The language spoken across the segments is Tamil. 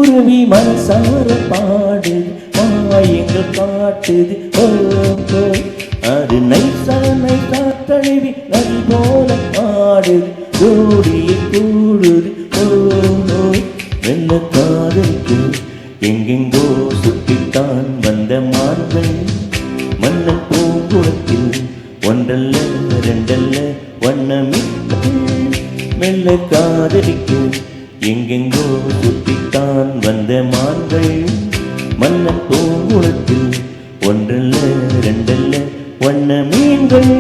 குருவி மனசார பாடுது மாயங்கள் காட்டுது அது நைசா நைசா தழுவி நதி போல பாடுது ஜோடியை கூடுது வெள்ள காதலுக்கு எங்கெங்கோ சுற்றித்தான் வந்த மான்கள் மன்னன் பூங்குளத்தில் ஒன்றல்ல ரெண்டல்ல வண்ணமிட்டு மெல்ல காதலிக்கு எங்கெங்கோ சுற்றித்தான் வந்த மான்கள் மன்னன் பூங்குளத்தில் ஒன்றல்ல ரெண்டல்ல வண்ண மீன்கள்.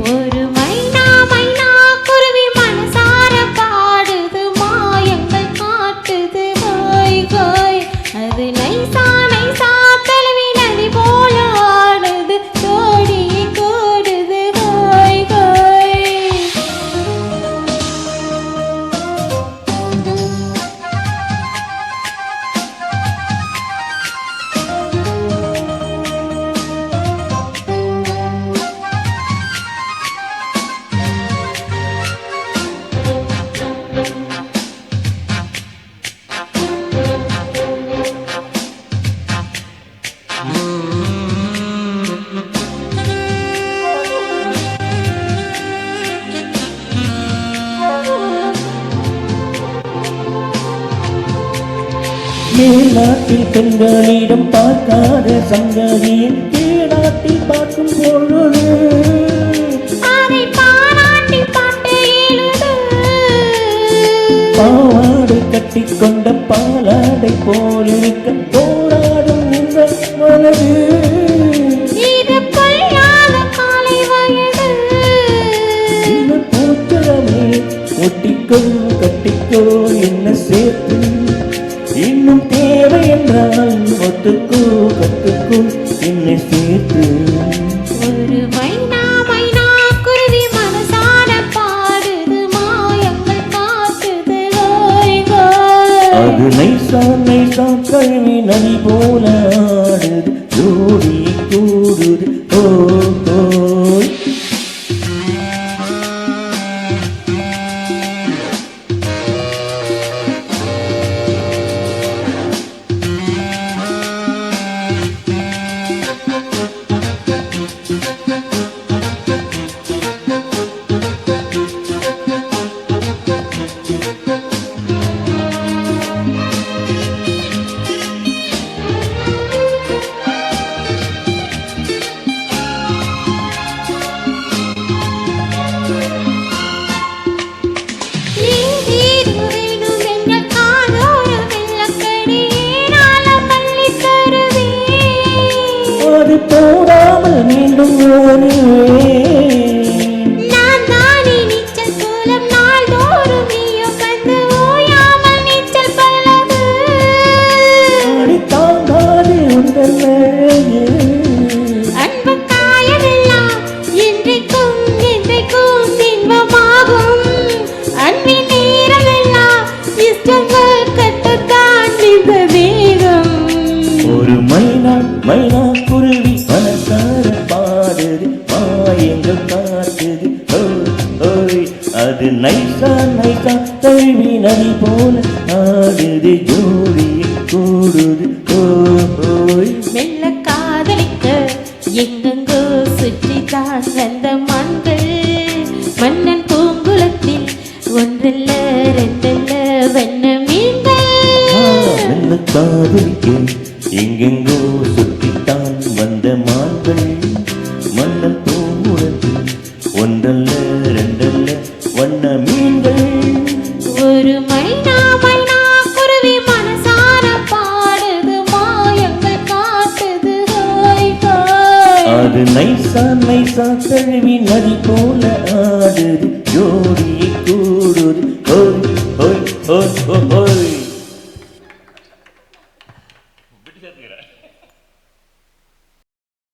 ஒரு மைனா மைனா குருவி மனசார பாடுது மாயங்கள் காட்டுது ஹோய் ஹோய் அது நைசா நைசா தழுவி நதி போல ஆடுது ஜோடியை கூடுது ஹோய் ஹோய். மேல்நாட்டில் பெண்களிடம் பார்க்காத சங்கதியை கீழாட்டில் பார்க்கும் பொழுது பாவாடை கட்டிக்கொண்ட பாலாடை போலிருக்க போராடும் இந்த மனது இந்த பூச்சரமே ஒட்டிக்கோ கட்டிக்கோ என்ன சேர்த்து இன்னும் தேவை என்றால் ஒத்துக்கோ கத்துக்கோ என்னை சேர்த்து. ஒரு மைனா மைனா குருவி மனசார பாடுது மாயங்கள் காட்டுது ஹோய் ஹோய் அது நைசா நைசா கழுவி நதி போல ஆடுது ஜோடி கூடுது ஹோய். போடாமல் மீண்டும் நான் தானே நீச்சல் கோலம் நாள்தோறும் நீயோ கண்டு ஓயாமல் நீச்சல் பழகு தாங்காது உண்டல்ல அன்பு காயமெல்லாம் என்றைக்கும் என்றைக்கும் இன்பமாகும் அன்பின் நேரமெல்லாம் இஷ்டங்கள் கட்டுத்தான் இந்த வேகம். ஒரு மைனா மைனா குருவி மனசார பாடுது மாயங்கள் காட்டுது ஹோய் அது நைசா நைசா தழுவி நதி போல ஆடுது ஜோடியை கூடுது ஹோய். மெல்ல காதலிக்க எங்கெங்கோ சுற்றித்தான் வந்த மான்கள் மன்னன் பூங்குளத்தில் ஒன்றல்ல ரெண்டல்ல வண்ண மீன்கள். மெல்ல காதலிக்க எங்கெங்கோ சுற்றித்தான் வந்த மான்கள் மன்னன் பூங்குளத்தில் ஒன்றல்ல ரெண்டல்ல வண்ண மீன்கள். ஒரு மைனா மைனா குருவி மனசார பாடுது மாயங்கள் காட்டுது ஹோய் ஹோய் அது நைசா நைசா தழுவி நதி போல ஆடுது